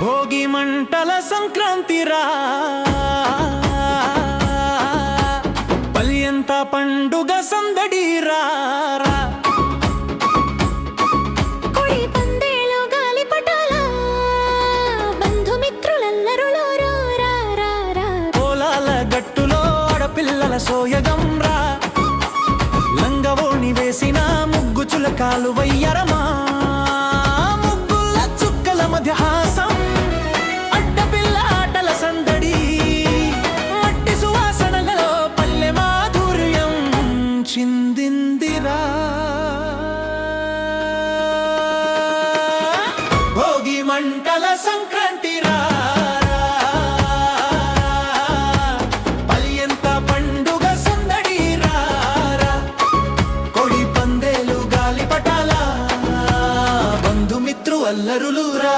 భోగి మంటల సంక్రాంతిరా పల్యంత పండుగ సందడిరా కోడి పందేలు గాలిపటాల బంధుమిత్రులెల్లరూ పొలాల గట్టులో ఆడపిల్లల సోయగం రా లంగవోణి వేసిన ముగ్గు చులకాలు వయ్యరమా ముగ్గుల చుక్కల మధ్య హాసం అడ్డపిల్ల ఆటల సందడి మట్టి సువాసనలలో పల్లె మాధుర్యం చిందిందిరా భోగి మంటల సంక్రాంతి రా పల్యంత పండుగ సందడి రా కోడి పందేలు గాలిపటాల బంధుమిత్రు అల్లరులు రా